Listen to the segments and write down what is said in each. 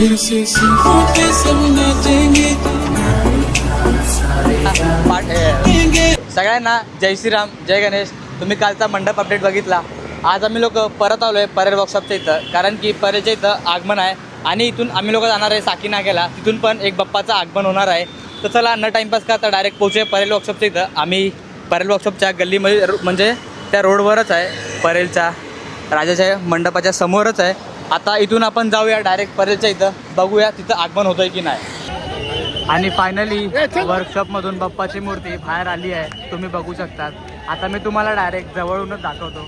फिर से सीखों पे सब नाचेंगे सगळ्यांना जय श्रीराम, जय गणेश. तुम्ही कालचा मंडप अपडेट बघितला. आज आम्ही लोक परत आलो आहे परेल वर्कशॉपच्या इथं, कारण की परेलच्या इथं आगमन आहे आणि इथून आम्ही लोक जाणार आहे साकी नाक्याला. तिथून पण एक बाप्पाचं आगमन होणार आहे. तर चला न टाईमपास करता डायरेक्ट पोहोचूया परेल वर्कशॉपच्या इथं. आम्ही परेल वर्कशॉपच्या गल्लीमध्ये म्हणजे त्या रोडवरच आहे, परेलच्या राजाच्या मंडपाच्या समोरच आहे. आता इथून आपण जाऊया डायरेक्ट परेलच्या इथं, बघूया तिथं आगमन होतं आहे की नाही. आणि फायनली वर्कशॉपमधून बाप्पाची मूर्ती बाहेर आली आहे, तुम्ही बघू शकतात. आता मी तुम्हाला डायरेक्ट जवळूनच दाखवतो.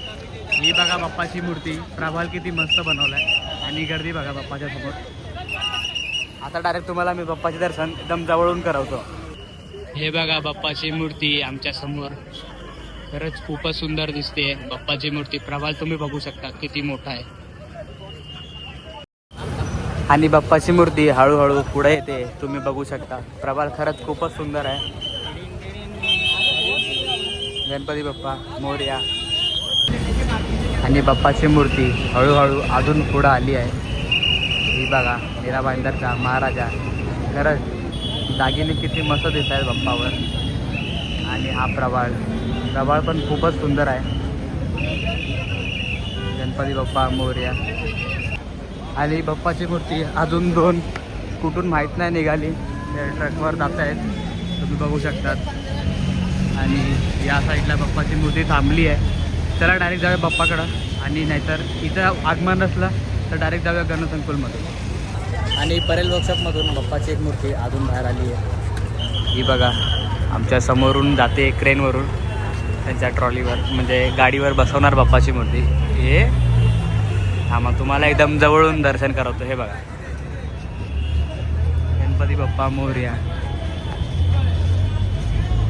ही बघा बाप्पाची मूर्ती, प्रभाल किती मस्त बनवला आहे आणि गर्दी बघा बाप्पाच्या समोर. आता डायरेक्ट तुम्हाला मी बाप्पाचे दर्शन एकदम जवळून करवतो. हे बघा बाप्पाची मूर्ती आमच्या समोर, खरंच खूपच सुंदर दिसते बाप्पाची मूर्ती. प्रभाल तुम्ही बघू शकता किती मोठा आहे आणि बाप्पाची मूर्ती हळूहळू पुढे येते, तुम्ही बघू शकता. प्रभाल खरंच खूपच सुंदर आहे. गणपती बाप्पा मोरया. आणि बाप्पाची मूर्ती हळूहळू अजून पुढं आली आहे. ही बघा मीरा भाईंदरचा महाराजा, खरंच दागिने किती मस्त दिसत आहेत बाप्पावर. आणि हा प्रभाळ पण खूपच सुंदर आहे. गणपती बाप्पा मोरया. आणि बाप्पाची मूर्ती अजून दोन कुठून माहीत नाही निघाली, ट्रकवर जात आहेत, तुम्ही बघू शकतात. आणि या साईडला बाप्पाची मूर्ती थांबली आहे. चला डायरेक्ट जाऊया बाप्पाकडं, आणि नाहीतर इथं आगमन असलं तर डायरेक्ट जाऊया गणसंकुलमधून. आणि परेल वर्कशॉपमधून बाप्पाची एक मूर्ती अजून बाहेर आली आहे. ही बघा आमच्या समोरून जाते क्रेनवरून, त्यांच्या ट्रॉलीवर म्हणजे गाडीवर बसवणार बाप्पाची मूर्ती. हे मग तुम्हाला एकदम जवळून दर्शन करवतो. हे बघा गणपती बाप्पा मोरया,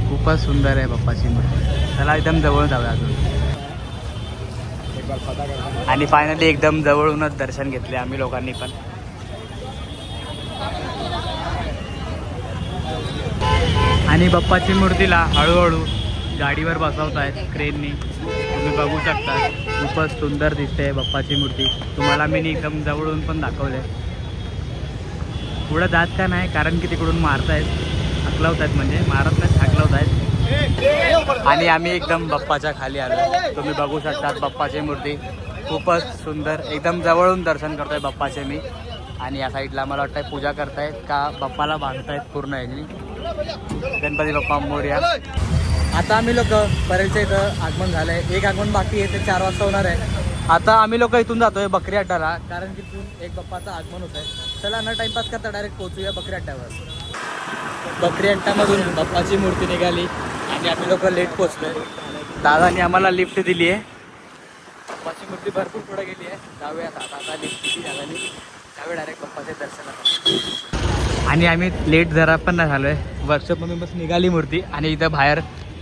खूपच सुंदर आहे बाप्पाची मूर्ती. चला एकदम जवळ जाऊया अजून. आणि फायनली एकदम जवळूनच दर्शन घेतले आम्ही लोकांनी पण. आणि बाप्पाची मूर्तीला हळूहळू गाडीवर बसवत आहेत क्रेननी, तुम्ही बघू शकता. खूपच सुंदर दिसते बाप्पाची मूर्ती. तुम्हाला मी एकदम जवळून पण दाखवले. पुढं जात का नाही, कारण की तिकडून मारतायत, हाकलवत आहेत, म्हणजे मारत नाहीत, हाकलवत आहेत. आणि आम्ही एकदम बाप्पाच्या खाली आलो, तुम्ही बघू शकतात. बाप्पाची मूर्ती खूपच सुंदर, एकदम जवळून दर्शन करतोय बाप्पाचे मी. आणि या साईडला मला वाटतं पूजा करतायत का बाप्पाला बांधतायत पूर्ण ह्यानी. गणपती बाप्पा मोरया. आता आम्ही लोक परेलच्या इथं आगमन झालं आहे. एक आगमन बाकी आहे, ते 4 वाजता होणार आहे. आता आम्ही लोक इथून जातोय बकरी अड्ड्याला, कारण की इथून एक बाप्पाचं आगमन होत आहे. चला न टाइमपास करता डायरेक्ट पोहोचूया बकरी अड्ड्यावर. बकरी अड्ड्यामधून बाप्पाची मूर्ती निघाली आणि आम्ही लोक लेट पोहोचलोय. दादाने आम्हाला लिफ्ट दिली आहे. बाप्पाची मूर्ती भरपूर पुढे गेली आहे. जाऊया आता लिफ्ट दिली दादानी, त्यावेळी डायरेक्ट बाप्पाचे दर्शन. आणि आम्ही लेट जरा पण नाही झालो आहे. वर्कशॉपमधून बस निघाली मूर्ती आणि इथं बाहेर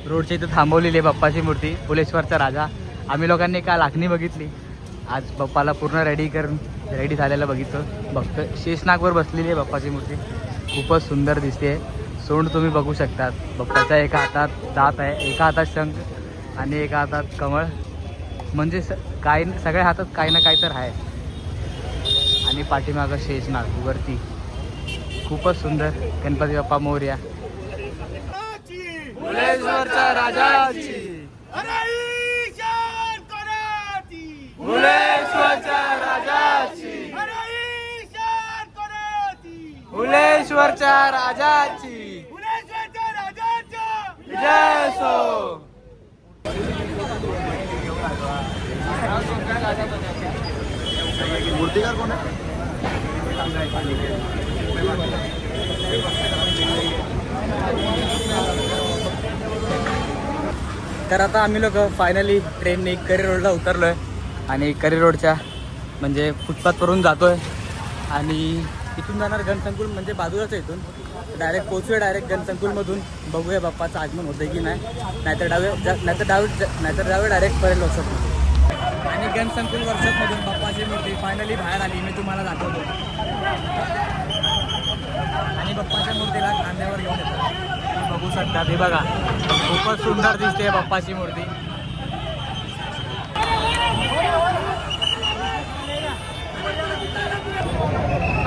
रोडच्या इथं थांबवलेली आहे बाप्पाची मूर्ती, फुलेश्वरचा राजा. आम्ही लोकांनी काल आखणी बघितली, आज बाप्पाला पूर्ण रेडी झालेलं बघतो. शेषनागवर बसलेली आहे बाप्पाची मूर्ती, खूपच सुंदर दिसते. सोंड तुम्ही बघू शकतात. बाप्पाच्या एका हातात दात आहे, एका हातात शंख आणि एका हातात कमळ, म्हणजे सगळ्या हातात काही ना काही तर आहे. आणि पाठीमागं शेषनाग वरती, खूपच सुंदर. गणपती बाप्पा मोरया. फुलेश्वरच्या राजाची, फुलेश्वरच्या राजाची, फुलेश्वरच्या राजाची जय सो. मूर्तिकार कोण आहे? तर आता आम्ही लोक फायनली ट्रेनने करी रोडला उतरलो आहे आणि करी रोडच्या म्हणजे फुटपाथवरून जातो आहे. आणि इथून जाणार गणसंकुल, म्हणजे बाजूलाच आहे. इथून डायरेक्ट पोहोचूया डायरेक्ट गणसंकुलमधून. बघूया बाप्पाचं आगमन होतं की नाही, नाहीतर जाऊया डायरेक्ट परेल वर्कशॉपमध्ये. आणि गणसंकुल वर्कशॉपमधून बाप्पाची मूर्ती फायनली बाहेर आली, मी तुम्हाला दाखवतो. आणि बाप्पाच्या मूर्तीला खांद्यावर घेऊन येतो, बघू शकता. हे बघा खूपच सुंदर दिसते बाप्पाची मूर्ती.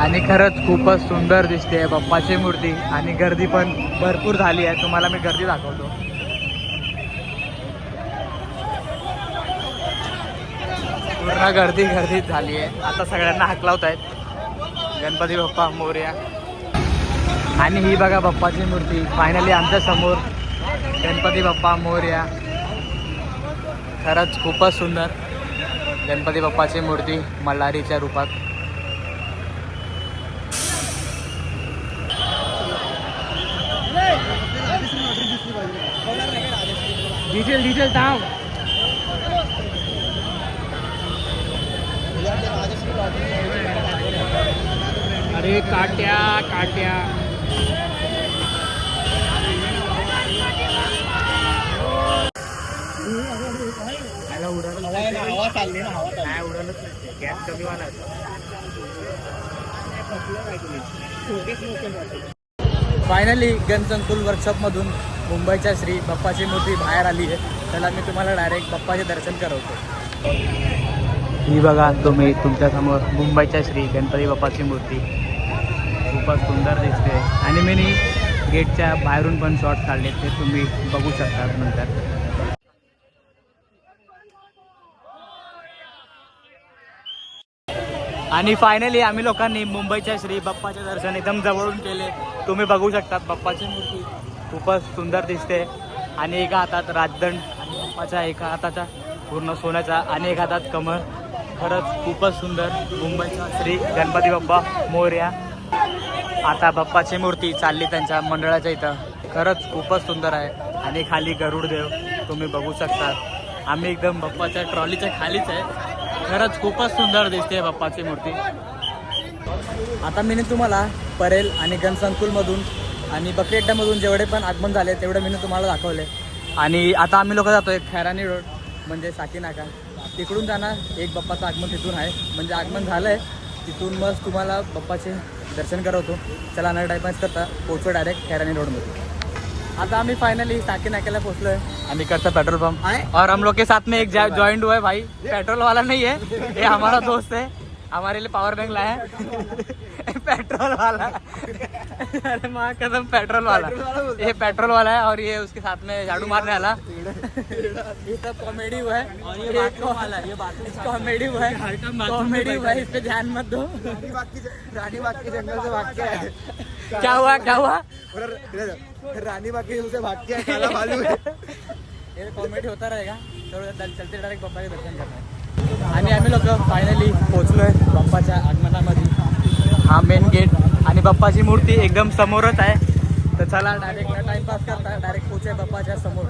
आणि खरंच खूपच सुंदर दिसते बाप्पाची मूर्ती आणि गर्दी पण भरपूर झाली आहे. तुम्हाला मी गर्दी दाखवतो. पूर्ण गर्दी झाली आहे. आता सगळ्यांना हाक लावत आहेत गणपती बाप्पा मोरया. आणि ही बघा बाप्पाची मूर्ती फायनली आमच्या समोर. गणपती बाप्पा मोरया. खरंच खूपच सुंदर गणपती बाप्पाची मूर्ती मल्हारीच्या रूपात. डिझेल थांब. अरे काट्या हवा चालली ना. हवा उडवलंच नाही. गॅस कमी वाला. फायनली गणसंकुल वर्कशॉपमधून मुंबईच्या श्री बाप्पाची मूर्ती बाहेर आली आहे. त्याला मी तुम्हाला डायरेक्ट बाप्पाचे दर्शन करवतो. ही बघा तुम्ही तुमच्यासमोर मुंबईच्या श्री गणपती बाप्पाची मूर्ती खूपच सुंदर दिसते. आणि मी गेटच्या बाहेरून पण शॉट काढले ते तुम्ही बघू शकता नंतर. आणि फायनली आम्ही लोकांनी मुंबईच्या श्री बाप्पाचे दर्शन एकदम जवळून केले. तुम्ही बघू शकता बाप्पाची मूर्ती खूपच सुंदर दिसते. आणि एका हातात राजदंड आणि बाप्पाच्या एका हाताचा पूर्ण सोन्याचा आणि एका हातात कमळ. खरंच खूपच सुंदर मुंबईचा श्री गणपती बाप्पा मोरया. आता बाप्पाची मूर्ती चालली त्यांच्या मंडळाच्या इथं. खरंच खूपच सुंदर आहे. आणि खाली गरुड देव तुम्ही बघू शकता. आम्ही एकदम बाप्पाच्या ट्रॉलीच्या खालीच आहे. खरंच खूपच सुंदर दिसते बाप्पाची मूर्ती. आता मी तुम्हाला परेल आणि गणसंकुलमधून आणि बकरी अड्ड्यामधून जेवढे पण आगमन झाले तेवढे मी तुम्हाला दाखवले. आणि आता आम्ही लोक जातोय खैरानी रोड म्हणजे साकीनाका. तिकडून जाणार एक बाप्पाचं आगमन तिथून आहे. म्हणजे आगमन झालं आहे तिथून मग तुम्हाला बाप्पाचे दर्शन करवतो. चला न टाईमपास करता पोचो डायरेक्ट खैरानी रोडमध्ये. आता आम्ही फाइनली साकीनाक्याला पोहोचलो है. आणि करता पेट्रोल पंप और हम लोग के साथ में एक ज्वाइंट हुआ है भाई. पेट्रोल वाला नहीं है ये हमारा दोस्त है. हमारे लिए पावर बैंक लाया है. पेट्रोल वाला. अरे माँ कसम पेट्रोल वाला. ये पेट्रोल वाला है और ये उसके साथ में झाड़ू मारने वाला. ये सब कॉमेडी हुआ है. और ये बाथरूम वाला है. ये कॉमेडी हुआ है. कॉमेडी हुआ है. इस पे ध्यान मत दो. रानी बाग के जंगल से भाग के आए. क्या हुआ रानी बाग के से भाग के काला भालू है. ये कॉमेडी होता रहेगा. चलते डायरेक्ट बाप्पाचे दर्शन करणार. आणि आम्ही लोक फायनली पोचलोय बाप्पाच्या आगमनामध्ये. हा मेन गेट आणि बाप्पाची मूर्ती एकदम समोरच आहे. तर चला डायरेक्ट टाइमपास करता डायरेक्ट पोचे बाप्पाच्या समोर.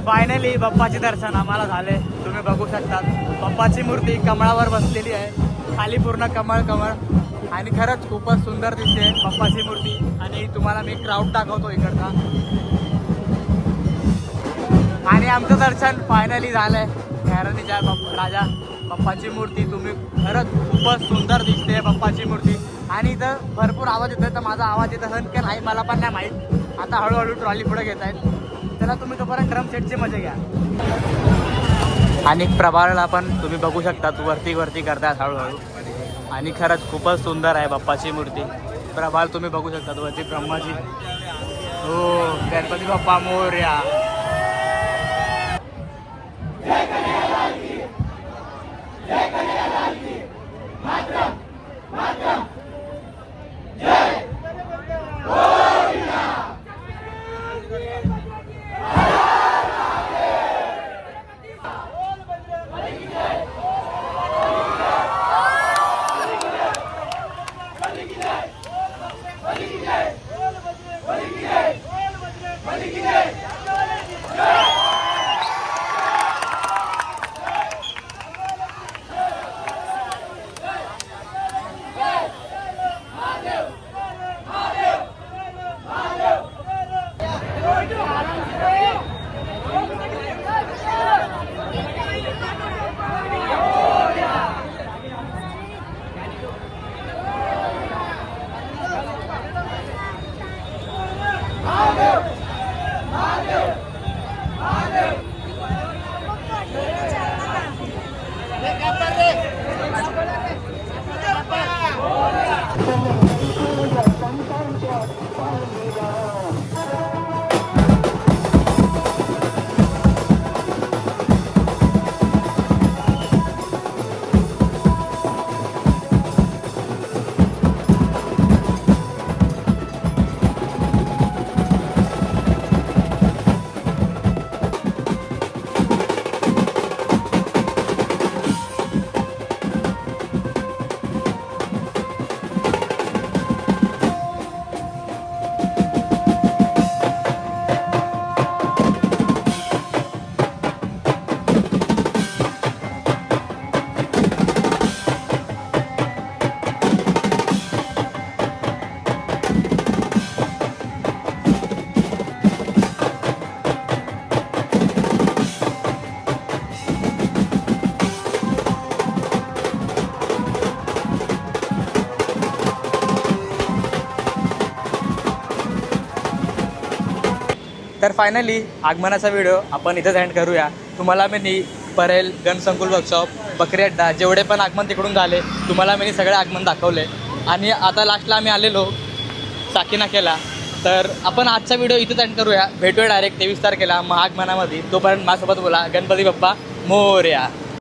फायनली बाप्पाचे दर्शन आम्हाला झाले. तुम्ही बघू शकता बाप्पाची मूर्ती कमळावर बसलेली आहे. खाली पूर्ण कमळ आणि खरंच खूपच सुंदर दिसते बाप्पाची मूर्ती. आणि तुम्हाला मी क्राऊड दाखवतो इकडचा. आणि आमचं दर्शन फायनली झालंय खैरानीच्या राजा बाप्पाची मूर्ती. तुम्ही खरंच खूपच सुंदर दिसते बाप्पाची मूर्ती. आणि इथं भरपूर आवाज येतोय तर माझा आवाज इथं हन केला आहे मला पण नाही माहीत. आता हळूहळू ट्रॉली पुढे घेत आहेत. चला तुम्ही तोपर्यंत ड्रम सेटची मजा घ्या. आणि प्रभाळला पण तुम्ही बघू शकता वरती करतात हळूहळू. आणि खरंच खूपच सुंदर आहे बाप्पाची मूर्ती. प्रभाळ तुम्ही बघू शकता वरती ब्रह्माजी. हो गणपती बाप्पा मोरया. तर फायनली आगमनाचा व्हिडिओ आपण इथंच एंड करूया. तुम्हाला मी परेल गणसंकुल वर्कशॉप बकरी अड्डा जेवढे पण आगमन तिकडून झाले तुम्हाला मी सगळे आगमन दाखवले. आणि आता लास्टला आम्ही आलेलो साकीनाक्याला. तर आपण आजचा व्हिडिओ इथंच एंड करूया. भेटूया डायरेक्ट 23 तारखेला महाआगमनामध्ये. तोपर्यंत माझ्यासोबत बोला गणपती बाप्पा मोरया.